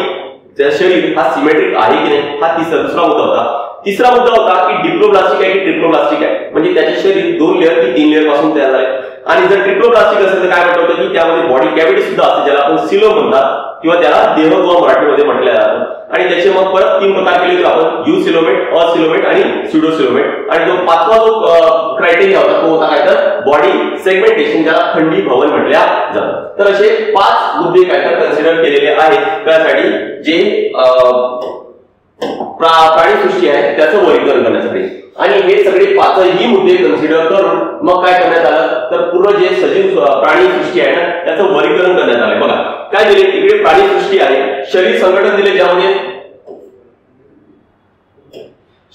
त्याचं शरीर हा सिमेट्रिक आहे की नाही, हा दुसरा मुद्दा होता. तिसरा मुद्दा होता की डिप्लोप्लास्टिक आहे की ट्रिप्लोप्लास्टिक आहे, म्हणजे त्याचे शरीर 2 लेअर की 3 लेअर पासून तयार झाले. आणि जर ट्रिप्लोप्लास्टिक असेल तर काय म्हणतो की त्यामध्ये बॉडी कॅव्हिटी सुद्धा असते, ज्याला आपण सिलोम म्हणतात किंवा त्याला देहगुहा मराठीमध्ये म्हटलं जातं. आणि त्याचे मग परत 3 प्रकार केले होते आपण, युसिलोमेट, असिलोमेट आणि स्युडोसिलोमेट. आणि जो 5वा जो क्रायटेरिया होता तो होता काय तर बॉडी सेगमेंटेशन, ज्याला खंडी भवन म्हटल्या जातं. तर असे 5 मुद्दे काय तर कन्सिडर केलेले आहेत त्यासाठी, जे प्राणी सृष्टी आहे त्याचं वर्गीकरण करण्यासाठी. आणि हे सगळे 5ही मुद्दे कन्सिडर करून मग काय करण्यात आलं तर पूर्ण जे सजीव प्राणी सृष्टी आहे ना त्याचं वर्गीकरण करण्यात आलं. बघा काय दिले इकडे, प्राणी सृष्टी आहे, शरीर संघटन दिले, ज्यामध्ये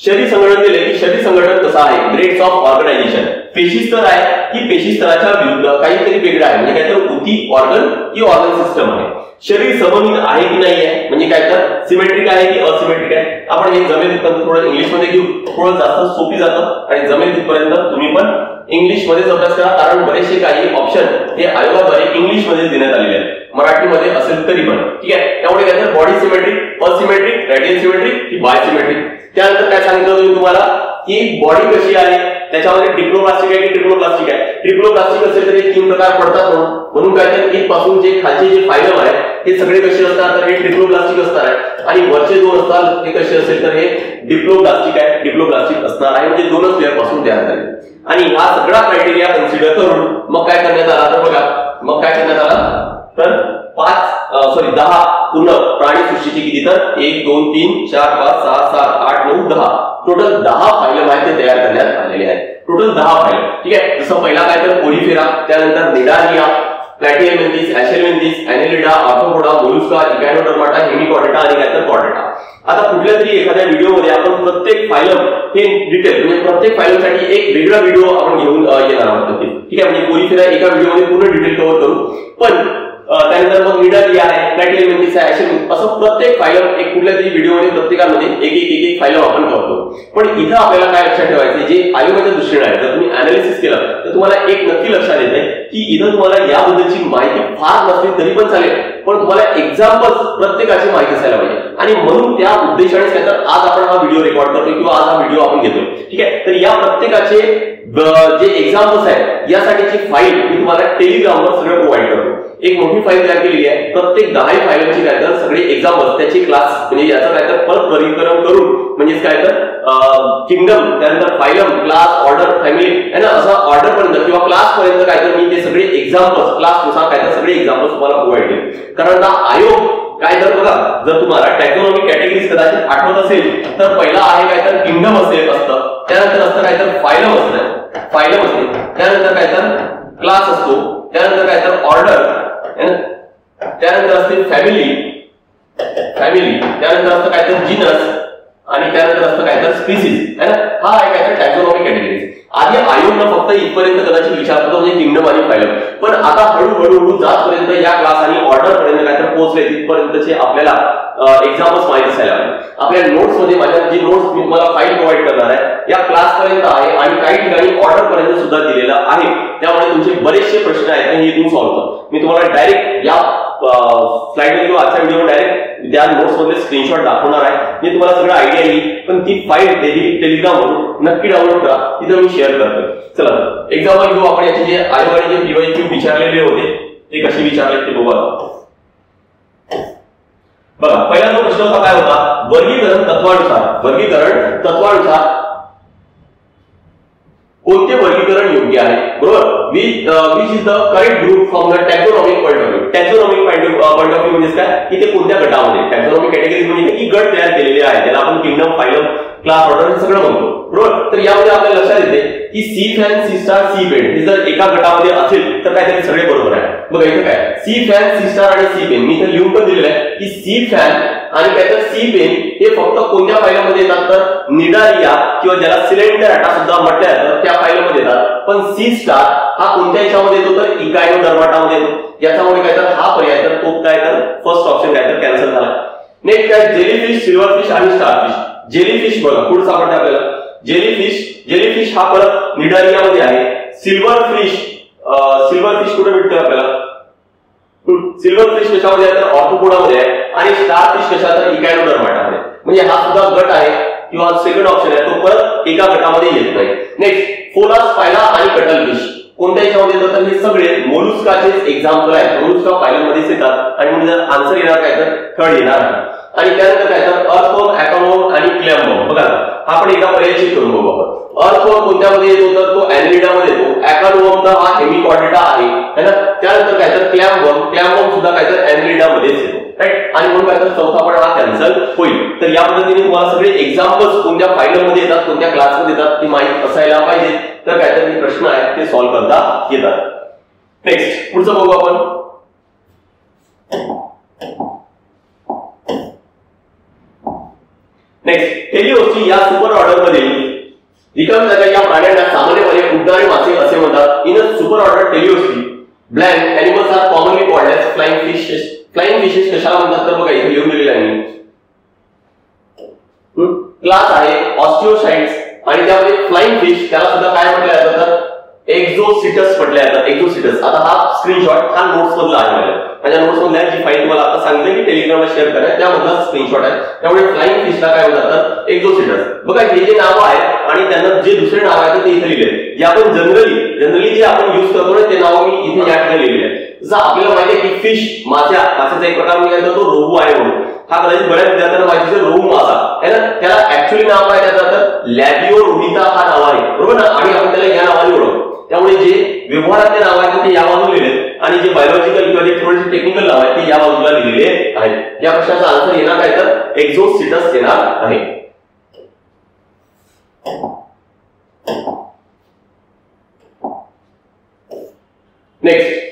शरीर संघटन दिले की शरीर संघटन कसं आहे, ग्रेड्स ऑफ ऑर्गनायझेशन. पेशी स्तर आहे की पेशी स्तराच्या विरुद्ध काहीतरी वेगळं आहे, म्हणजे काय तर उती ऑर्गन की ऑर्गन सिस्टम आहे. शरीर सममित आहे की नाही आहे, म्हणजे काय तर सिमेट्रिक आहे की असिमेट्रिक आहे. आपण हे जमेल तिथपर्यंत थोडं इंग्लिश मध्ये घेऊ, थोडं जास्त सोपी जातं आणि जमेल तिथपर्यंत तुम्ही पण इंग्लिश मध्ये अभ्यास करा, कारण बरेचसे काही ऑप्शन हे आयोगाद्वारे इंग्लिश मध्ये देण्यात आलेले आहेत, मराठीमध्ये असेल तरी पण. ठीक आहे. त्यामुळे काय तर body symmetric, asymmetric, radial symmetric की बायसिमेट्रिक. त्यानंतर काय सांगितलं तुम्हाला की बॉडी कशी आहे, त्याच्यामध्ये डिप्लोप्लास्टिक आहे की ट्रिप्लोप्लास्टिक आहे. ट्रिप्लोप्लास्टिक असेल तर हे 3 प्रकार पडतात म्हणून काय तर इथपासून जे खालचे जे फायलम आहे हे सगळे कसे असतात तर हे ट्रिप्लोप्लास्टिक असणार आहे, आणि वरचे 2 असतात हे कसे असेल तर हे डिप्लोप्लास्टिक आहे, डिप्लोप्लास्टिक असणार आहे, म्हणजे 2च लेअर पासून तयार झाले. आणि हा सगळा क्रायटेरिया कन्सिडर करून मग काय करण्यात आला तर बघा, मग काय करण्यात आला तर 10 पूर्ण प्राणी सृष्टीची किती तर 1 2 3 4 5 6 7 8 9 10 टोटल 10 फायलम आहेत ते तयार करण्यात आलेले आहेत. Total 10 phylum. ठीक आहे. जसं पहिला काय तर पोलिफेरा, त्यानंतर निडानिया, प्लॅटिहेल्मिंथेस, ॲशेल्मिंथेस, ॲनेलिडा, आर्थ्रोपोडा, मोलुस्का, इकॅनोडर्माटा, हेमिकॉर्डेटा आणि काय तर कॉर्डेटा. आता कुठल्या तरी एखाद्या व्हिडिओमध्ये आपण प्रत्येक फायलम हे डिटेल, म्हणजे प्रत्येक फायलमसाठी एक वेगळा व्हिडिओ आपण घेऊन येणार आहोत. ठीक आहे. म्हणजे पोलिफेरा एका व्हिडिओमध्ये पूर्ण डिटेल कव्हर करू, पण त्यानंतर मग निडानिया आहे, प्लॅटिहेल्मिंथेस आहे, ॲशेल्मिंथेस, असं प्रत्येक फायलम एक कुठल्या तरी व्हिडिओमध्ये प्रत्येकामध्ये एक फायलम आपण करतो. पण इथं आपल्याला काय लक्षात ठेवायचं, जे आयोगाच्या दृष्टीने आहे, जर तुम्ही अनालिसिस केलं तर तुम्हाला एक नक्की लक्षात येते की इथं तुम्हाला याबद्दलची माहिती फार नसली तरी पण चालेल, पण तुम्हाला एक्झाम्पल्स प्रत्येकाची माहिती असायला पाहिजे. आणि म्हणून त्या उद्देशाने काय तर आज आपण हा व्हिडिओ रेकॉर्ड करतोय किंवा आज हा व्हिडिओ आपण घेतोय. ठीक आहे. तर या प्रत्येकाचे जे एक्झाम्पल्स आहेत यासाठीची फाईल मी तुम्हाला टेलिग्रामवर सगळं प्रोव्हाइड करतो. एक मोठी फाईल तयार केलेली आहे, प्रत्येक 10 फाईलची काय तर सगळे एक्झाम्पल्स, त्याची क्लास, म्हणजे याचं काय तर परत वर्गीकरण करून, म्हणजे काय तर किंगडम, त्यानंतर फायलम, क्लास, ऑर्डर, फॅमिली आहे ना, असं ऑर्डर पर्यंत किंवा क्लास पर्यंत काय तर मी ते सगळे एक्झाम्पल्स क्लासनुसार काय तर सगळे एक्झाम्पल्स तुम्हाला प्रोव्हाइड केले. कारण आता आयोग काय तर बघा, जर तुम्हाला टॅक्सोनॉमी कॅटेगरीज कदाचित आठवत असेल तर पहिला आहे काय तर किंगडम असतं, त्यानंतर असतं काय तर फायलम असते, त्यानंतर काय तर क्लास असतो, त्यानंतर काय तर ऑर्डर, त्यानंतर असते फॅमिली, त्यानंतर असतं काय तर जीनस, आणि त्यानंतर असतं काय तर स्पीसीज आहे ना. हा आहे काय तर टॅक्सोनॉमी कॅटेगरीज. आधी आयोगनं फक्त इथपर्यंत कदाचित विचार करतो, म्हणजे किंगडम आणि फायलम, पण आता हळूहळू जातपर्यंत या क्लास आणि ऑर्डर पर्यंत काय तर पोहोचले, तिथपर्यंतचे आपल्याला एक्झाम्पल्स माहिती असायला पाहिजे. आपल्या नोट्स मध्ये माझ्या जी नोट्स मी तुम्हाला फाईल प्रोव्हाइड करणार आहे या क्लास पर्यंत आहे, आणि काही ठिकाणी ऑर्डर पर्यंत सुद्धा दिलेला आहे. त्यामुळे तुमचे बरेचसे प्रश्न आहेत ते इथून सॉल्व्ह होतात. मी तुम्हाला डायरेक्ट या स्लाइड किंवा आजच्या व्हिडिओ डायरेक्ट त्या नोट्स मधले स्क्रीनशॉट दाखवणार आहे, जे तुम्हाला सगळं आयडिया येईल. पण ती फाईल टेलिग्रामवरून नक्की डाउनलोड करा, तिथं मी शेअर करतो. चला एक्झाम्पल घेऊ आपण. याचे जे आयोगाने जे PYQ विचारलेले होते ते कसे विचारले ते बघू. बघा पहिला जो प्रश्न होता काय होता, वर्गीकरण तत्वानुसार कोणते वर्गीकरण योग्य आहे, बरोबर. Which is the correct group from the taxonomic point of view. Taxonomic point of view म्हणजे काय की ते कोणत्या गटामध्ये, टॅक्सोनॉमिक कॅटेगरीज म्हणजे की गट तयार केलेले आहे ज्याला आपण किंगडम, फायलम, क्लास, ऑर्डर हे सगळं म्हणतो, बरोबर. तर यामध्ये आपल्याला लक्षात येते की sea fan, sea star, sea pen हे जर एका गटामध्ये असेल तर काय ते सगळे बरोबर आहे. बघा इथे काय सी फॅन, सी स्टार आणि सी पेन मी इथे लिहून पण दिलेलं आहे की सी फॅन आणि काय तर सी पेन हे फक्त कोणत्या फाईलमध्ये येतात तर निडारिया किंवा ज्याला सिलेंडर अटा सुद्धा म्हटलं जातं त्या फाईलमध्ये येतात. पण सी स्टार हा कोणत्या याच्यामध्ये येतो तर इकायनोडर्माटामध्ये येतो. याच्यामध्ये काय तर हा पर्याय तर तो काय तर फर्स्ट ऑप्शन काय तर कॅन्सल झाला. नेक्स्ट काय जेलीफिश, सिल्वरफिश आणि स्टारफिश. जेलीफिश बघा पुढे सापडते आपल्याला जेलीफिश हा परत निडारियामध्ये आहे. सिल्वरफिश कुठे भेटते आपल्याला, सिल्वरफिश कशामध्ये आहे तर ऑर्थोपोडामध्ये आहे आणि स्टारफिश कशा तर इकायनोडर्माटामध्ये. म्हणजे हा सुद्धा गट आहे किंवा सेकंड ऑप्शन आहे तो परत एका गटामध्ये येत नाही. नेक्स्ट फोलास, फायला आणि कटलफिश कोणत्या याच्यामध्ये येतात तर हे सगळे मोलुस्काचे एक्झाम्पल आहेत. मोलुस्का फायलमध्येच येतात आणि म्हणजे आन्सर येणार काय तर थर्ड येणार आहे. आणि त्यानंतर काय तर अर्थवर्म, अॅकॉनवर्म आणि क्लॅमवर्म. बघा आपण एका पर्याय चेक करून बघू आपण. अर्थवर्म कोणत्यामध्ये येतो तर तो ॲनिलिडामध्ये येतो. अॅकॉनवर्म हा हेमिकॉर्डेटा आहे ना. त्यानंतर काय तर क्लॅमवर्म सुद्धा काय तर ॲनिलिडामध्येच येतो, राईट. आणि म्हणून काय तर चौथा पण हा कॅन्सल होईल. तर या पद्धतीने तुम्हाला सगळे एक्झाम्पल्स कोणत्या फायलमध्ये येतात, कोणत्या क्लासमध्ये येतात ते माहित असायला पाहिजे. तर काय तर हे प्रश्न आहेत ते सॉल्व्ह करता येतात. नेक्स्ट पुढचं बघू आपण. नेक्स्ट टेलिओस्टी या सुपर ऑर्डर मधील रिकाम्या जागा या प्राण्यांना सामान्यपणे उडणारे मासे असे म्हणतात. In a super order teleostei blank animals are commonly called as flying fishes. Flying fishes कशाला म्हणतात तर बघा इथे लिहून दिलेलं आहे. क्लास आहे ऑस्टिओसाइट्स आणि त्यामध्ये फ्लाइंग फिश त्याला सुद्धा काय म्हटलं जातं तर एक्झोसिटस म्हटलं जातं. एक्झोसिटस. आता हा स्क्रीनशॉट हा नोट्स मधला आहे माझ्या नोट्स मधला जी फाईल तुम्हाला आता सांगितलं की टेलिग्रामला शेअर करा त्यामधला स्क्रीनशॉट आहे. त्यामुळे फ्लाइंग फिशला काय म्हणतात एक्झोसिटस. बघा हे जे नाव आहे आणि त्यांना जे दुसरे नाव आहे ते इथे लिहिले जे आपण जनरली जे आपण यूज करतो ते नाव मी इथे या ठिकाणी लिहिलेले आहे. जसं आपल्याला माहिती आहे की फिश माशाचा एक प्रकार म्हणजे तो रोहू आहे म्हणून. हा कदाचित बऱ्याच विद्यार्थ्यांना माहिती आहे रोहू मासा आहे ना. त्याला ऍक्च्युअली नाव काय त्याचं तर लॅबिओ रोहिता हा नाव आहे, बरोबर ना. आणि आपण त्याला या नावाने ओळखतो. त्यामुळे जे व्यवहारातले नाव आहे ते या बाजूला लिहिले आणि जे बायोलॉजिकल किंवा जे थोडेसे टेक्निकल नाव आहे ते या बाजूला लिहिलेले आहेत. या प्रश्नाचा आन्सर येणार काय तर एक्झोसिटस येणार आहे. नेक्स्ट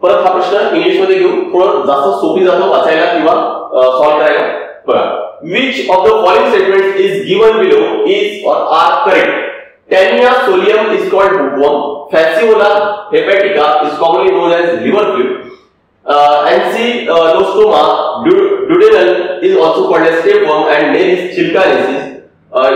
परत हा प्रश्न इंग्लिश मध्ये घेऊ. थोडं जास्त सोपी जातो वाचायला किंवा सॉल्व्ह करायला. बघा which of the following statements is given below is or are correct. Taenia solium is called bookworm. Fasciola hepatica is commonly known as liver fluke. Ancylostoma duodenal is also called as tapeworm and Neris chilcarensis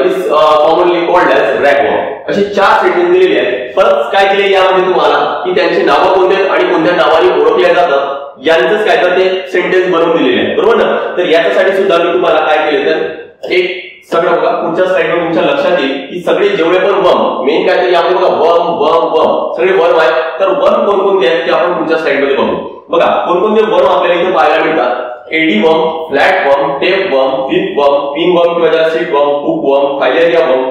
is commonly called as ragworm. असे चार statement दिलेले आहेत. परत काय दिले यामध्ये तुम्हाला की त्यांची नावं कोणते आणि कोणत्या नावाने ओळखले जातात यांचंच काय तर ते सेंटेन्स बनवून दिलेले आहेत, बरोबर ना. तर याच्यासाठी सुद्धा मी तुम्हाला काय केले तर एक सगळं बघा पुढच्या स्लाइडवर तुमच्या लक्षात येईल की सगळे जेवढे पण वर्म मेन काय तर यामध्ये बघा वर्म सगळे वर्म आहेत. तर वर्म कोणकोणते आहेत ते आपण पुढच्या स्लाइडमध्ये बघू. बघा कोणकोणते वर्म आपल्याला इथे पाहायला मिळतात. एडी वर्म, फ्लॅट वर्म, टेप वर्म, फिप वर्म, पिन वर्म किंवा ज्याला सीट वर्म, हुक वर्म, फायलेरिया वर्म,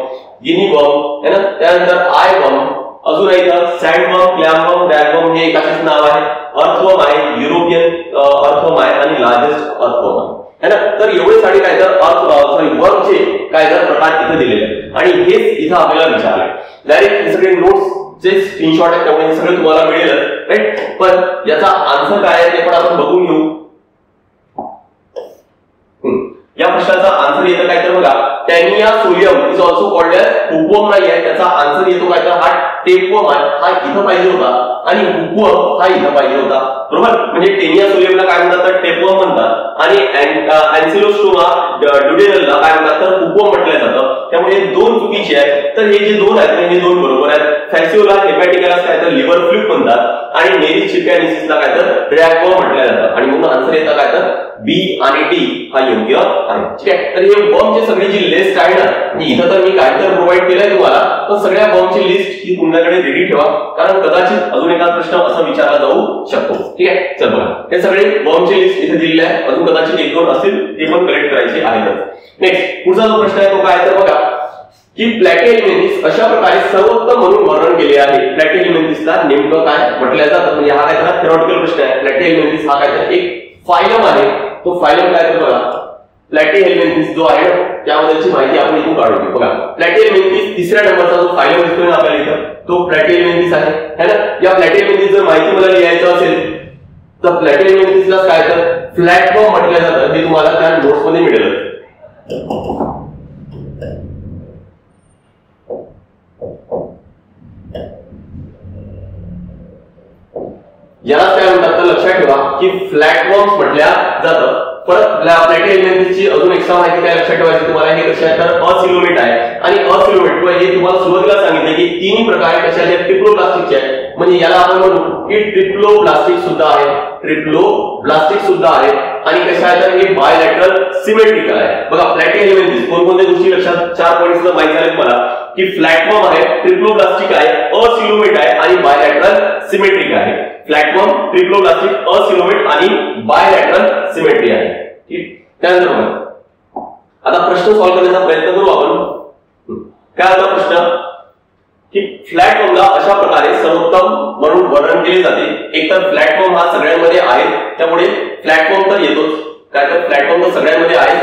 गिनी वर्म है ना. त्यानंतर आय वर्म, अजून इथं सँड वर्म, क्लॅम वर्म, रॅग वर्म हे एकाच नाव आहे. अर्थवर्म आहे, युरोपियन अर्थवर्म आहे आणि लार्जेस्ट अर्थवर्म है ना. तर एवढे सारे काय तर वर्मचे काय तर प्रकार इथे दिलेले आहेत आणि हेच इथं आपल्याला विचारले. डायरेक्ट हे सगळे नोट्स जे स्क्रीनशॉट आहेत त्यामुळे सगळे तुम्हाला मिळेल, राईट. पण याचा आन्सर काय आहे ते पण आपण बघून घेऊ. या प्रश्नाचा आन्सर येतं काय तर बघा Taenia solium is also called as hookworm नाही आहे. त्याचा आन्सर येतो काय तर हा टेपवर्म आहे. हा इथं पाहिजे होता आणि हुकवर्म हा इथं पाहिजे होता, बरोबर. म्हणजे टेनिया सोलियमला काय म्हणतात तर टेपवर्म म्हणतात आणि अँसिलोस्टोमा ड्युडेनलला काय म्हणतात तर हुकवर्म म्हटलं जातं. त्यामुळे हे दोन चुकीचे आहेत. तर हे जे दोन आहेत हे दोन बरोबर आहेत. फॅसिओला हेपॅटिकाला काय तर लिव्हर फ्लूक म्हणतात आणि नेरिस चिल्कारेन्सिसला काय तर रॅगवर्म म्हटलं जातं आणि म्हणून आन्सर येतं काय तर बी आणि डी हा योग्य आहे, ठीक आहे. तर हे वर्मची सगळी जी लिस्ट आहे ना इथं तर मी काय तर प्रोव्हाइड केलंय तुम्हाला, पण सगळ्या वर्मची लिस्ट ही तुमच्याकडे रेडी ठेवा कारण कदाचित अजून एखादा प्रश्न असा विचारला जाऊ शकतो, ठीक आहे. चल बघा हे सगळे वर्मची लिस्ट इथे दिलेली आहे. अजून कदाचित एक दोन असतील ते पण कलेक्ट करायचे आहेत. नेक्स्ट पुढचा जो प्रश्न आहे तो काय तर बघा की प्लॅटिहेल्मिंथिस अशा प्रकारे सर्वोत्तम म्हणून वर्णन केले आहे. प्लॅटिहेल्मिंथिसला नेमकं काय म्हटलं जातं म्हणजे हा काय तर थेरॉटिकल प्रश्न आहे. प्लॅटिहेल्मिंथिस हा काय तर एक फायलम आहे. तो फायलम काय तर बघा प्लॅटिहेल्मिंथिस जो आहे ना त्याबद्दलची माहिती आपण इथून काढून घेऊ. बघा प्लॅटिहेल्मिंथिस तिसऱ्या नंबरचा जो फायलम दिसतोय ना आपल्याला इथं तो प्लॅटिहेल्मिंथिस आहे है ना. या प्लॅटिहेल्मिंथिस जर माहिती मला लिहायचं असेल तर प्लॅटिहेल्मिंथिसला काय तर फ्लॅटफॉर्म म्हटलं जातं. हे तुम्हाला त्या नोट्स मध्ये मिळेल. याला काय म्हणतात तर लक्षात ठेवा की फ्लॅटफॉर्म्स म्हटल्या जातं. परत प्लॅटिहेल्मिंथिसची अजून एक माहिती काय लक्षात ठेवायची तुम्हाला हे कशा तर असिलोमेट आहे आणि असिलोमेट हे तुम्हाला सुरुवातीला सांगितले की तिन्ही प्रकार कशाचे ट्रिप्लोब्लास्टिकचे आहेत. म्हणजे याला आपण म्हणू की ट्रिप्लोब्लास्टिक सुद्धा आहे. ट्रिप्लोब्लास्टिक सुद्धा आहे आणि कशा आहे तर हे बायलॅटरल सिमेट्रिकल आहे. बघा प्लॅटिहेल्मिंथिस कोणकोणत्या गोष्टी लक्षात 4 पॉइंट्स माहिती झाले तुम्हाला की फ्लॅटफॉर्म आहे, ट्रिप्लोब्लास्टिक आहे, असिलोमेट आहे आणि बायलॅटरल सिमेट्रिक आहे. फ्लॅटफॉर्म, ट्रिप्लोब्लास्टिक, असिलोमेट आणि बायलॅटरल सिमेट्री आहे. ठीक. त्यानंतर आता प्रश्न सॉल्व्ह करण्याचा प्रयत्न करू आपण. काय होता प्रश्न की फ्लॅटफॉर्मला अशा प्रकारे सर्वोत्तम म्हणून वर्णन केले जाते. एकतर फ्लॅटफॉर्म हा सगळ्यांमध्ये आहे त्यामुळे फ्लॅटफॉर्म तर येतोच. काय तर फ्लॅटफॉर्म तर सगळ्यांमध्ये आहे.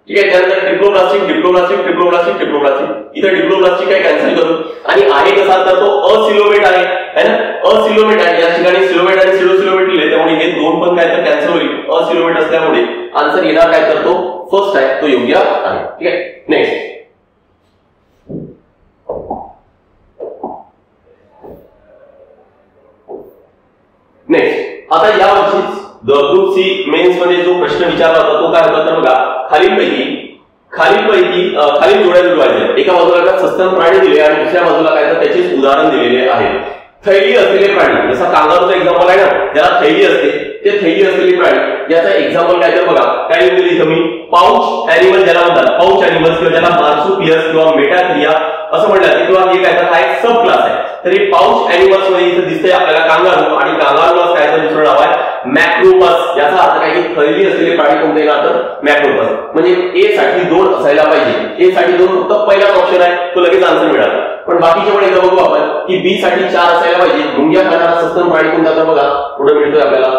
ठीक आहे. त्यानंतर ट्रिप्लोब्लास्टिक, डिप्लोब्लास्टिक, ट्रिप्लोब्लास्टिक, डिप्लोब्लास्टिक. इथे डिप्लोब्लास्टिक काय कॅन्सल करू आणि आहे कसा तर तो असिलोमेट आहे है ना. असिलोमेट आहे. या ठिकाणी सिलोमेट आणि सिलोसिलोमेट लिहिले त्यामुळे हे दोन पण काय तर कॅन्सल होईल. असिलोमेट असल्यामुळे आन्सर येणार काय तर तो फर्स्ट आहे, तो योग्य आहे. ठीक आहे. नेक्स्ट आता या वर्षीच ग्रुप सी मेन्स मध्ये जो प्रश्न विचारला होता तो काय होता तर बघा खालील जोड्या जुळवायच्या. एका बाजूला सस्तन प्राणी दिले आणि दुसऱ्या बाजूला काय तर त्याचे उदाहरण दिलेले आहे. थैली असलेले प्राणी जसा कांगारूचा एक्झाम्पल आहे ना ज्याला थैली असते ते थैली असलेले प्राणी याचा एक्झाम्पल काय तर बघा काय लिहिलेलं इथं मी पाउच ॲनिमल ज्याला म्हणतात पाउच ॲनिमल्स किंवा ज्याला मार्सुपियस किंवा मेटाथ्रिया असं म्हटलं किंवा हे काय तर हा एक सब क्लास आहे. तर हे पाउच ॲनिमल्स मध्ये इथं दिसतंय आपल्याला कांगारू आणि कांगारूला काय तर दुसरं नाव आहे मॅक्रोपस. याचा अर्थ काय की थैली असलेले प्राणी कोणते ना तर मॅक्रोपस. म्हणजे ए साठी 2 असायला पाहिजे. ए साठी 2 फक्त पहिलाच ऑप्शन आहे तो लगेच आन्सर मिळाला. पण बाकीचे पण एकदा बघू आपण की बी साठी 4 असायला पाहिजे. मुंग्या खाणारा सस्तन प्राणी कोणता तर बघा पुढे मिळतोय आपल्याला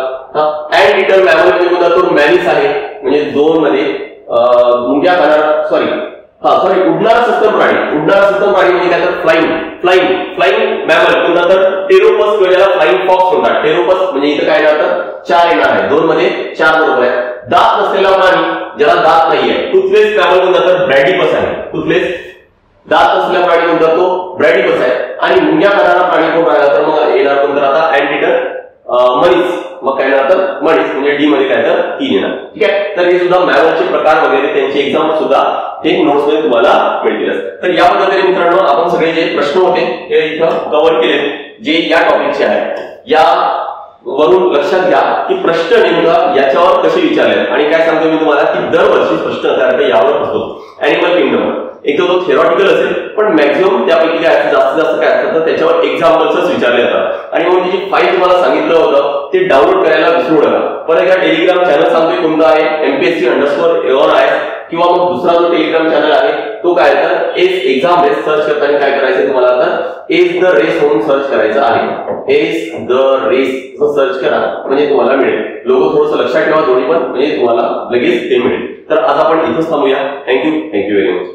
अँड इटर मॅमल म्हणजे कोणता तो मॅलिस आहे. म्हणजे 2 मध्ये मुंग्या खाणारा उडणारा सस्तन प्राणी म्हणजे काय तर फ्लाइंग मॅमल कोणता तर टेरोपस किंवा ज्याला फ्लाइंग फॉक्स म्हणतात. टेरोपस म्हणजे इथं काय येणार तर 4 येणार आहे. 2 मध्ये 4 बरोबर आहे. दात नसलेला प्राणी ज्याला दात नाहीये टूथलेस मॅमल कोणता तर ब्रॅडिपस आहे. टूथलेस दात असलेला प्राणी कोणता तो ब्रॅडिपस आहे. आणि मुंग्या खाणारा प्राणी कोण राहिला तर मग येणार कोणता आता अँटीटर मनीस. मग काय येणार तर मनीस म्हणजे डी मध्ये काय तर 3 येणार. ठीक आहे. तर हे सुद्धा मॅमलचे प्रकार वगैरे त्यांचे एक्झाम्पल सुद्धा हे नोट्स मध्ये तुम्हाला मिळतील. तर या पद्धतीने मित्रांनो आपण सगळे जे प्रश्न होते हे इथं कव्हर केले जे या टॉपिकचे आहेत. या वरून लक्षात घ्या की प्रश्न नेमका याच्यावर कसे विचारले आणि काय सांगतो मी तुम्हाला की दरवर्षी प्रश्न तयार यावर असतो. ॲनिमल किंगडम एक तो थेरॉटिकल असेल पण मॅक्झिमम त्यापैकी काय असतं जास्त काय असतं तर त्याच्यावर एक्झाम्पल्सच विचारले जातात. आणि मग त्याची फाईल तुम्हाला सांगितलं होतं ते डाउनलोड करायला विसरू नका. परत एकदा टेलिग्राम चॅनल सांगतोय कोणता आहे MPSC_AON किंवा मग दुसरा जो टेलिग्राम चॅनल आहे तो काय तर एस एक्झाम बेस सर्च करताना काय करायचं तुम्हाला तर एस द रेस म्हणून सर्च करायचं आहे. एस द रेस सर्च करा म्हणजे तुम्हाला मिळेल. लोगो थोडंसं लक्षात ठेवा दोन्ही पण म्हणजे तुम्हाला लगेच ते मिळेल. तर आज आपण इथंच थांबूया. Thank you very much.